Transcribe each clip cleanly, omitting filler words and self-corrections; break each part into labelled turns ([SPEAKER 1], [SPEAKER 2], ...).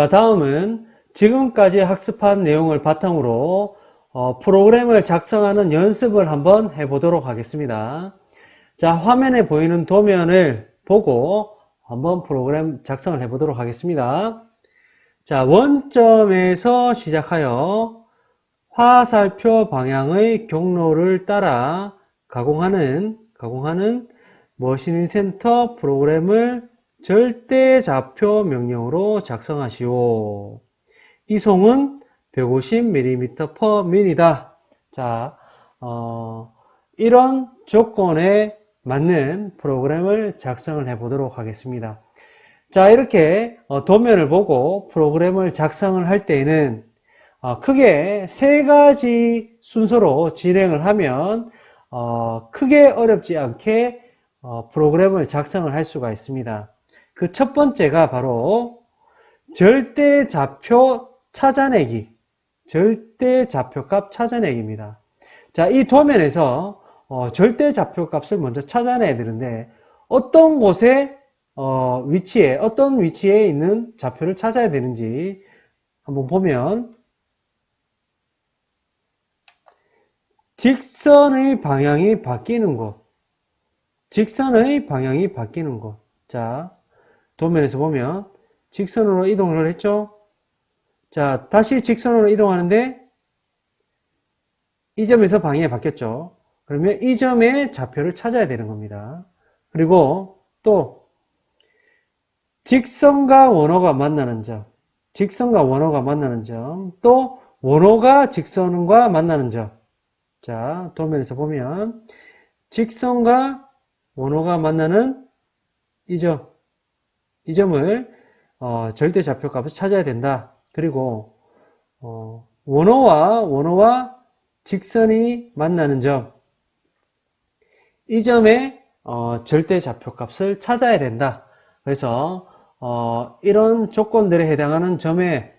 [SPEAKER 1] 자, 다음은 지금까지 학습한 내용을 바탕으로 프로그램을 작성하는 연습을 한번 해보도록 하겠습니다. 자, 화면에 보이는 도면을 보고 한번 프로그램 작성을 해보도록 하겠습니다. 자, 원점에서 시작하여 화살표 방향의 경로를 따라 가공하는 머신 센터 프로그램을 절대좌표 명령으로 작성하시오. 이송은 150mm/min이다. 자, 이런 조건에 맞는 프로그램을 작성을 해 보도록 하겠습니다. 자, 이렇게 도면을 보고 프로그램을 작성을 할 때에는 크게 세 가지 순서로 진행을 하면 크게 어렵지 않게 프로그램을 작성을 할 수가 있습니다. 그 첫 번째가 바로 절대좌표 찾아내기, 절대좌표값 찾아내기입니다. 자, 이 도면에서 절대좌표값을 먼저 찾아내야 되는데 어떤 곳에 어떤 위치에 있는 좌표를 찾아야 되는지 한번 보면 직선의 방향이 바뀌는 곳, 직선의 방향이 바뀌는 곳. 자, 도면에서 보면 직선으로 이동을 했죠. 자, 다시 직선으로 이동하는데 이 점에서 방향이 바뀌었죠. 그러면 이 점의 좌표를 찾아야 되는 겁니다. 그리고 또 직선과 원호가 만나는 점, 직선과 원호가 만나는 점, 또 원호가 직선과 만나는 점. 자, 도면에서 보면 직선과 원호가 만나는 이 점을 절대좌표값을 찾아야 된다. 그리고 원호와 직선이 만나는 점, 이 점의 절대좌표값을 찾아야 된다. 그래서 이런 조건들에 해당하는 점의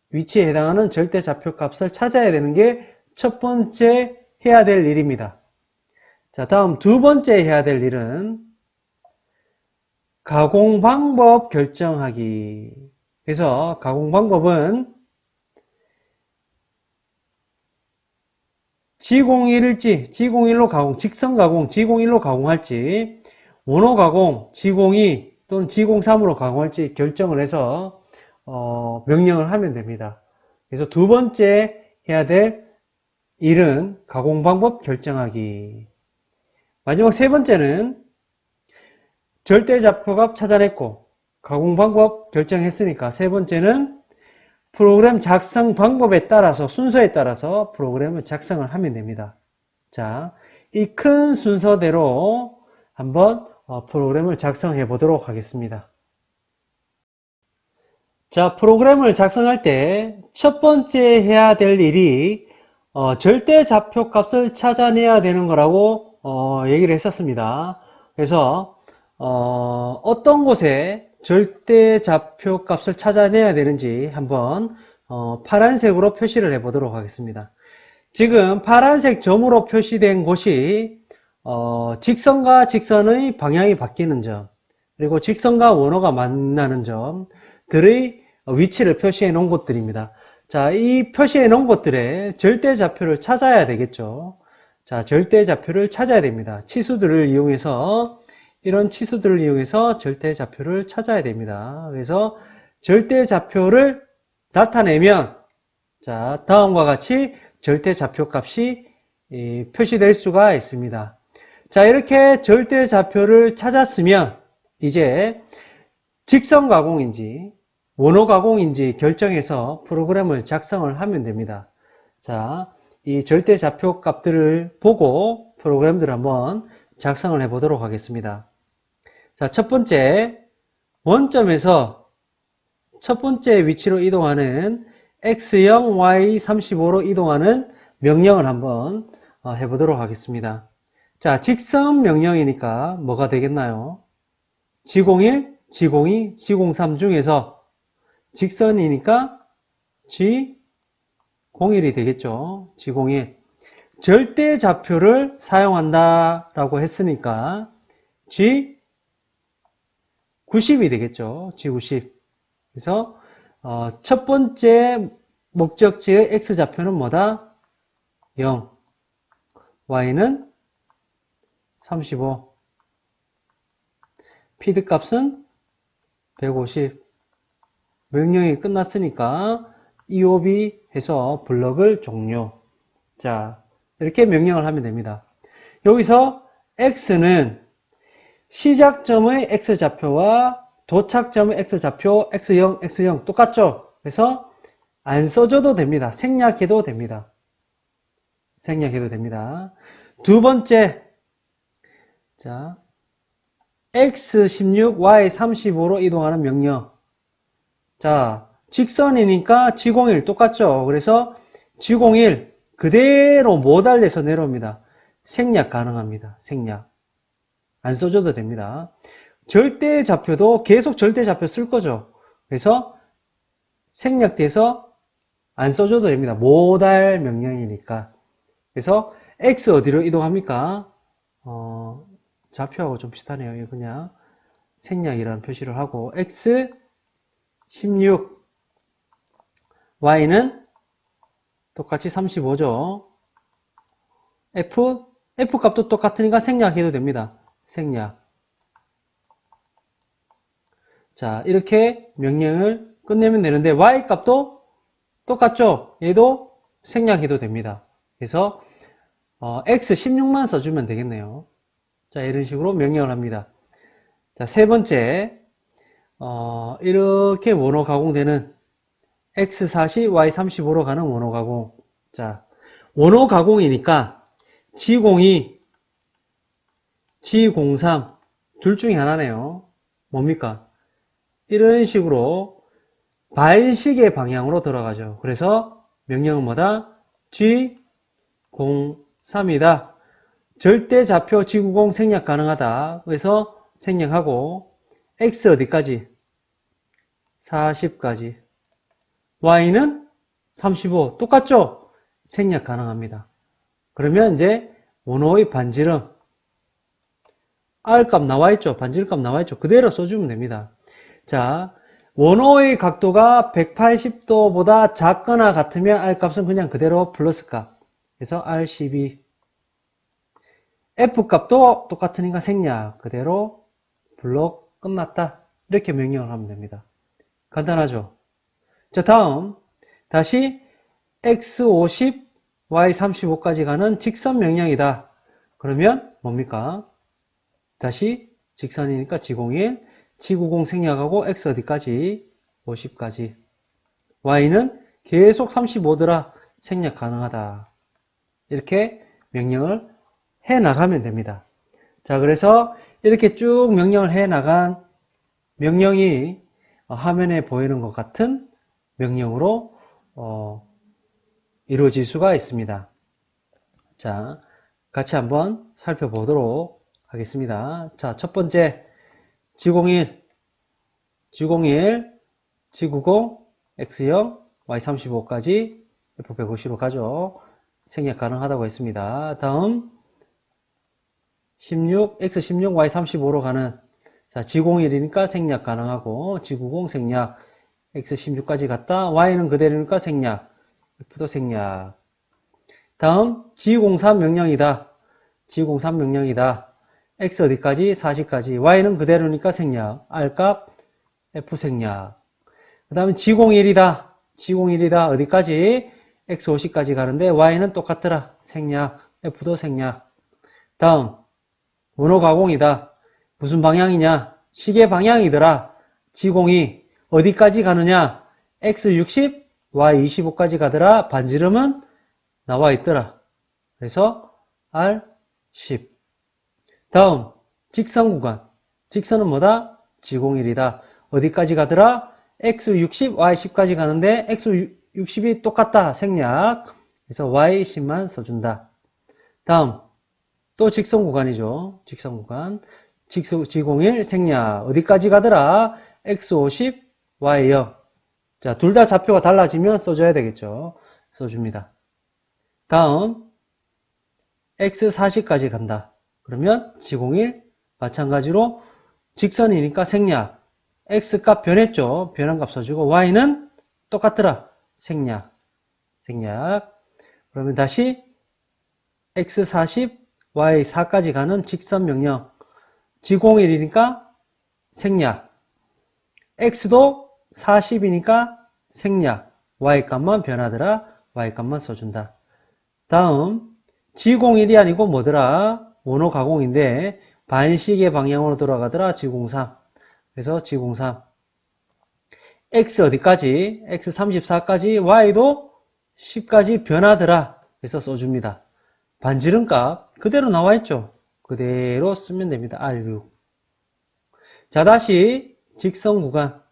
[SPEAKER 1] 위치에 해당하는 절대좌표값을 찾아야 되는 게 첫 번째 해야 될 일입니다. 자, 다음 두 번째 해야 될 일은 가공 방법 결정하기. 그래서 가공 방법은 G01일지, G01로 가공, 직선 가공, G01로 가공할지, 원호 가공, G02 또는 G03으로 가공할지 결정을 해서 명령을 하면 됩니다. 그래서 두 번째 해야 될 일은 가공 방법 결정하기. 마지막 세 번째는 절대좌표값 찾아냈고 가공 방법 결정했으니까 세 번째는 프로그램 작성 방법에 따라서 순서에 따라서 프로그램을 작성을 하면 됩니다. 자, 이 큰 순서대로 한번 프로그램을 작성해 보도록 하겠습니다. 자, 프로그램을 작성할 때 첫 번째 해야 될 일이 절대좌표 값을 찾아내야 되는 거라고 얘기를 했었습니다. 그래서 어떤 곳에 절대좌표 값을 찾아내야 되는지 한번 파란색으로 표시를 해 보도록 하겠습니다. 지금 파란색 점으로 표시된 곳이 직선과 직선의 방향이 바뀌는 점, 그리고 직선과 원호가 만나는 점들의 위치를 표시해 놓은 곳들입니다. 자, 이 표시해 놓은 곳들의 절대좌표를 찾아야 되겠죠. 자, 절대좌표를 찾아야 됩니다. 치수들을 이용해서, 이런 치수들을 이용해서 절대좌표를 찾아야 됩니다. 그래서 절대좌표를 나타내면, 자, 다음과 같이 절대좌표 값이 표시될 수가 있습니다. 자, 이렇게 절대좌표를 찾았으면 이제 직선 가공인지 원호 가공인지 결정해서 프로그램을 작성을 하면 됩니다. 자, 이 절대좌표 값들을 보고 프로그램들을 한번 작성을 해 보도록 하겠습니다. 자, 첫 번째 원점에서 첫 번째 위치로 이동하는 X0, Y35로 이동하는 명령을 한번 해보도록 하겠습니다. 자, 직선 명령이니까 뭐가 되겠나요? G01, G02, G03 중에서 직선이니까 G01이 되겠죠. G01. 절대좌표를 사용한다 라고 했으니까 G90이 되겠죠. G90. 그래서 첫 번째 목적지의 X좌표는 뭐다? 0. Y는 35. 피드 값은 150. 명령이 끝났으니까 EOB 해서 블럭을 종료. 자, 이렇게 명령을 하면 됩니다. 여기서 X는 시작점의 X좌표와 도착점의 X좌표 X0, X0 똑같죠? 그래서 안 써줘도 됩니다. 생략해도 됩니다. 생략해도 됩니다. 두 번째, 자, X16, Y35로 이동하는 명령. 자, 직선이니까 G01 똑같죠? 그래서 G01 그대로 모달려서 내려옵니다. 생략 가능합니다. 생략. 안 써줘도 됩니다. 절대좌표도 계속 절대좌표 쓸 거죠. 그래서 생략돼서 안 써줘도 됩니다. 모달 명령이니까. 그래서 X 어디로 이동합니까? 좌표하고 좀 비슷하네요. 이거 그냥 생략이라는 표시를 하고 X 16 Y는 똑같이 35죠. F 값도 똑같으니까 생략해도 됩니다. 생략. 자, 이렇게 명령을 끝내면 되는데 Y 값도 똑같죠? 얘도 생략해도 됩니다. 그래서 X 16만 써주면 되겠네요. 자, 이런 식으로 명령을 합니다. 자, 세 번째, 이렇게 원호 가공되는 X40, Y35로 가는 원호 가공. 자, 원호 가공이니까 G02, G03 둘 중에 하나네요. 뭡니까? 이런 식으로 반시계 방향으로 돌아가죠. 그래서 명령은 뭐다? G03이다. 절대좌표 G90 생략 가능하다. 그래서 생략하고 X 어디까지? 40까지. Y는 35. 똑같죠? 생략 가능합니다. 그러면 이제 원호의 반지름 R값 나와있죠? 반지름값 나와있죠? 그대로 써주면 됩니다. 자, 원호의 각도가 180도보다 작거나 같으면 R값은 그냥 그대로 플러스값. 그래서 R12. F값도 똑같으니까 생략. 그대로 블록 끝났다. 이렇게 명령을 하면 됩니다. 간단하죠? 자, 다음 다시 X50, Y35까지 가는 직선 명령이다. 그러면 뭡니까? 다시 직선이니까 G01, G90 생략하고 X 어디까지? 50까지. Y는 계속 35더라. 생략 가능하다. 이렇게 명령을 해 나가면 됩니다. 자, 그래서 이렇게 쭉 명령을 해 나간 명령이 화면에 보이는 것 같은 명령으로 이루어질 수가 있습니다. 자, 같이 한번 살펴보도록 하겠습니다. 자, 첫 번째 G01, G90, X0, Y35까지 F150으로 가죠. 생략 가능하다고 했습니다. 다음 X16, Y35로 가는 자, G01이니까 생략 가능하고 G90 생략, X16까지 갔다 Y는 그대로니까 생략, F도 생략. 다음 G03 명령이다. G03 명령이다. X 어디까지? 40까지. Y는 그대로니까 생략, R값, F 생략. 그 다음에 G01이다. G01이다. 어디까지? X50까지 가는데 Y는 똑같더라. 생략, F도 생략. 다음 원호 가공이다. 무슨 방향이냐? 시계 방향이더라. G02 어디까지 가느냐? X60, Y25까지 가더라. 반지름은 나와 있더라. 그래서 R10. 다음 직선 구간. 직선은 뭐다? G01이다. 어디까지 가더라? X60, Y10까지 가는데 X60이 똑같다. 생략. 그래서 Y10만 써준다. 다음 또 직선 구간이죠. 직선 구간. G01 생략. 어디까지 가더라? X50, Y0. 자, 둘 다 좌표가 달라지면 써줘야 되겠죠. 써줍니다. 다음 X40까지 간다. 그러면 G01 마찬가지로 직선이니까 생략. x 값 변했죠. 변한 값 써주고 y는 똑같더라. 생략. 그러면 다시 x 40, y 4까지 가는 직선 명령. G01이니까 생략. x도 40이니까 생략. y 값만 변하더라. y 값만 써준다. 다음 G01이 아니고 뭐더라? 원호 가공인데 반시계 방향으로 돌아가더라. G03. 그래서 G03. X 어디까지? X 34까지, Y도 10까지 변하더라. 그래서 써줍니다. 반지름값 그대로 나와있죠? 그대로 쓰면 됩니다. R6. 자, 다시 직선 구간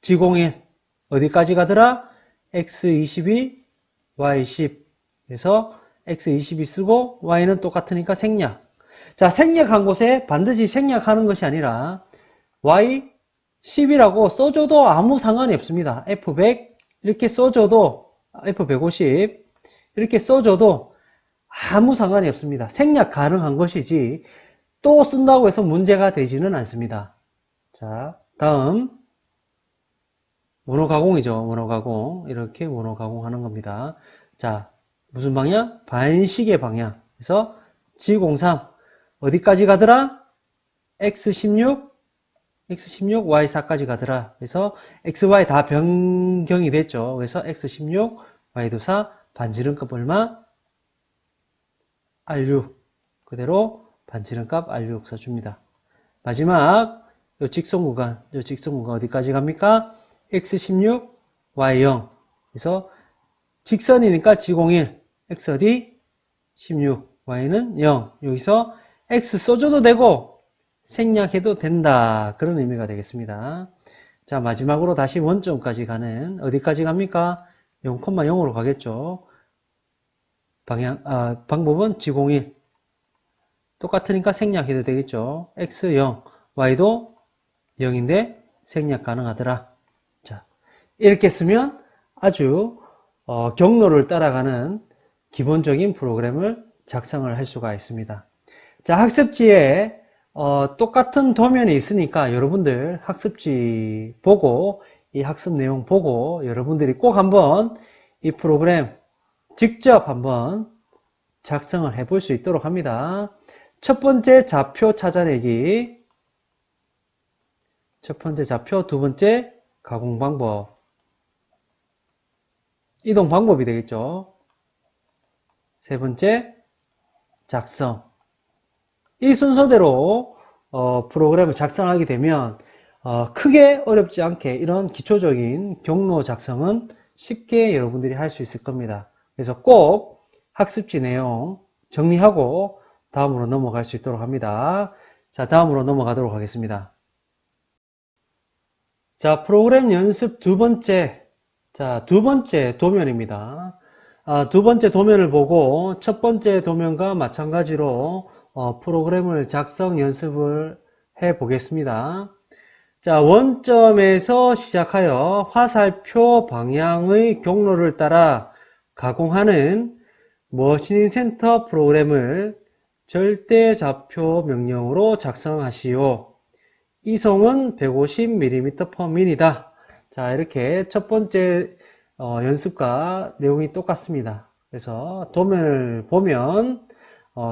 [SPEAKER 1] G01 어디까지 가더라? X22, Y10. 그래서 X22 쓰고 Y는 똑같으니까 생략. 자, 생략한 곳에 반드시 생략하는 것이 아니라 Y10이라고 써줘도 아무 상관이 없습니다. F100 이렇게 써줘도 F150 이렇게 써줘도 아무 상관이 없습니다. 생략 가능한 것이지 또 쓴다고 해서 문제가 되지는 않습니다. 자, 다음 원호 가공이죠. 원호 가공. 이렇게 원호 가공하는 겁니다. 자, 무슨 방향? 반시계 방향. 그래서 G03 어디까지 가더라? X16, Y4까지 가더라. 그래서 XY 다 변경이 됐죠. 그래서 X16, Y도 4, 반지름값 얼마? R6. 그대로 반지름값 R6 써줍니다. 마지막 요 직선 구간 어디까지 갑니까? X16, Y0. 그래서 직선이니까 G01, X 어디? 16, Y는 0. 여기서 X 써줘도 되고 생략해도 된다. 그런 의미가 되겠습니다. 자, 마지막으로 다시 원점까지 가는 어디까지 갑니까? 0,0으로 가겠죠. 방법은 G01. 똑같으니까 생략해도 되겠죠. X 0, Y도 0인데 생략 가능하더라. 자, 이렇게 쓰면 아주 경로를 따라가는 기본적인 프로그램을 작성을 할 수가 있습니다. 자, 학습지에 똑같은 도면이 있으니까 여러분들 학습지 보고 이 학습 내용 보고 여러분들이 꼭 한번 이 프로그램 직접 한번 작성을 해볼 수 있도록 합니다. 첫 번째 좌표 찾아내기, 첫 번째 좌표, 두 번째 가공 방법, 이동 방법이 되겠죠. 세 번째 작성. 이 순서대로 프로그램을 작성하게 되면 크게 어렵지 않게 이런 기초적인 경로 작성은 쉽게 여러분들이 할 수 있을 겁니다. 그래서 꼭 학습지 내용 정리하고 다음으로 넘어갈 수 있도록 합니다. 자, 다음으로 넘어가도록 하겠습니다. 자, 프로그램 연습 두 번째. 자, 두 번째 도면입니다. 두 번째 도면을 보고 첫 번째 도면과 마찬가지로 프로그램을 작성 연습을 해 보겠습니다. 자, 원점에서 시작하여 화살표 방향의 경로를 따라 가공하는 머신 센터 프로그램을 절대좌표 명령으로 작성하시오. 이송은 150mm/min이다. 자, 이렇게 첫 번째 연습과 내용이 똑같습니다. 그래서 도면을 보면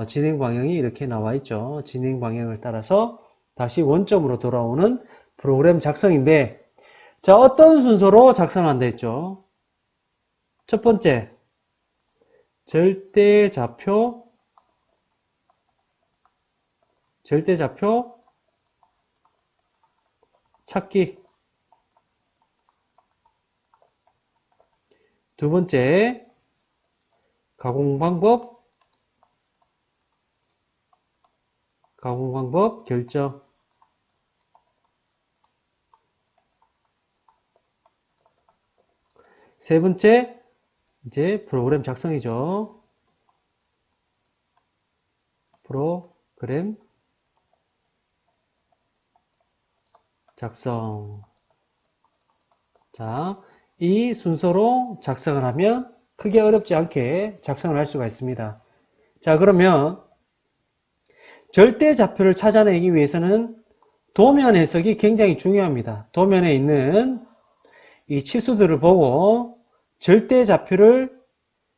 [SPEAKER 1] 진행 방향이 이렇게 나와 있죠. 진행 방향을 따라서 다시 원점으로 돌아오는 프로그램 작성인데, 자, 어떤 순서로 작성한다 했죠? 첫 번째, 절대좌표 찾기. 두 번째, 가공 방법 결정. 세 번째, 이제 프로그램 작성이죠. 프로그램 작성. 자, 이 순서로 작성을 하면 크게 어렵지 않게 작성을 할 수가 있습니다. 자, 그러면 절대 좌표를 찾아내기 위해서는 도면 해석이 굉장히 중요합니다. 도면에 있는 이 치수들을 보고 절대 좌표를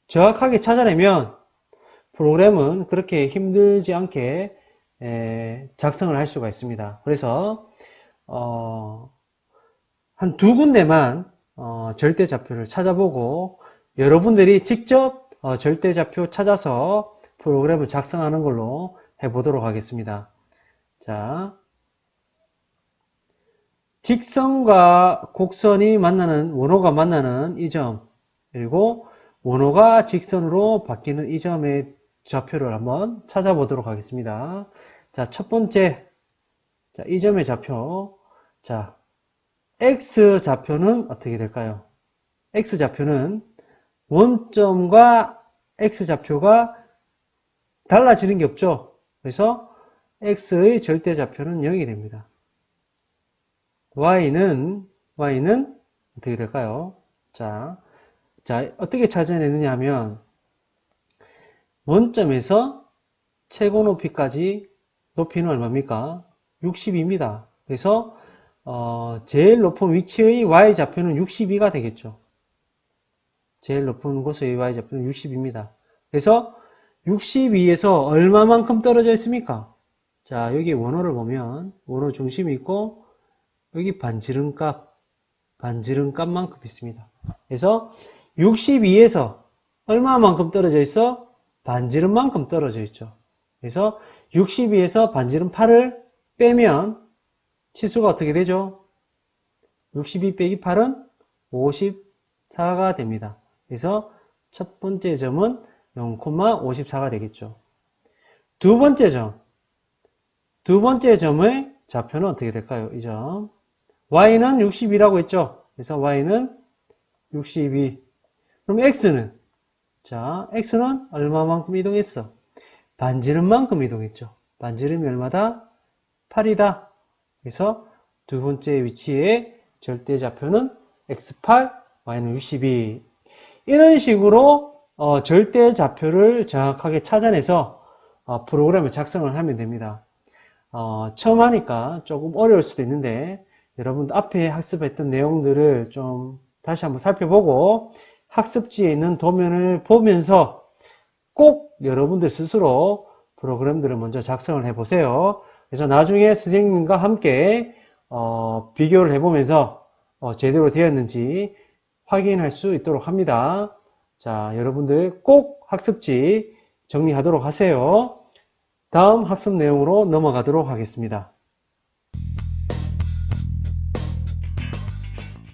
[SPEAKER 1] 정확하게 찾아내면 프로그램은 그렇게 힘들지 않게 작성을 할 수가 있습니다. 그래서 한 두 군데만 절대 좌표를 찾아보고 여러분들이 직접 절대 좌표 찾아서 프로그램을 작성하는 걸로 해보도록 하겠습니다. 자, 직선과 곡선이 만나는, 원호가 만나는 이 점, 그리고 원호가 직선으로 바뀌는 이 점의 좌표를 한번 찾아보도록 하겠습니다. 자, 첫 번째, 자, 이 점의 좌표. 자, X 좌표는 어떻게 될까요? X 좌표는 원점과 X 좌표가 달라지는 게 없죠. 그래서 X의 절대 좌표는 0이 됩니다. Y는 어떻게 될까요? 자, 어떻게 찾아내느냐 하면 원점에서 최고 높이까지 높이는 얼마입니까? 60입니다. 그래서 제일 높은 위치의 Y좌표는 62가 되겠죠. 제일 높은 곳의 Y좌표는 60입니다. 그래서 62에서 얼마만큼 떨어져 있습니까? 자, 여기 원호를 보면 원호 중심이 있고 여기 반지름값만큼 있습니다. 그래서 62에서 얼마만큼 떨어져 있어? 반지름만큼 떨어져 있죠. 그래서 62에서 반지름 8을 빼면 치수가 어떻게 되죠? 62 빼기 8은 54가 됩니다. 그래서 첫 번째 점은 0,54가 되겠죠. 두 번째 점의 좌표는 어떻게 될까요? 이 점. Y는 62라고 했죠? 그래서 Y는 62. 그럼 X는? 자, X는 얼마만큼 이동했어? 반지름만큼 이동했죠. 반지름이 얼마다? 8이다. 그래서 두 번째 위치에 절대좌표는 X8, Y는 62. 이런 식으로 절대좌표를 정확하게 찾아내서 프로그램을 작성을 하면 됩니다. 처음 하니까 조금 어려울 수도 있는데 여러분들 앞에 학습했던 내용들을 좀 다시 한번 살펴보고 학습지에 있는 도면을 보면서 꼭 여러분들 스스로 프로그램들을 먼저 작성을 해보세요. 그래서 나중에 선생님과 함께 비교를 해보면서 제대로 되었는지 확인할 수 있도록 합니다. 자, 여러분들 꼭 학습지 정리하도록 하세요. 다음 학습 내용으로 넘어가도록 하겠습니다.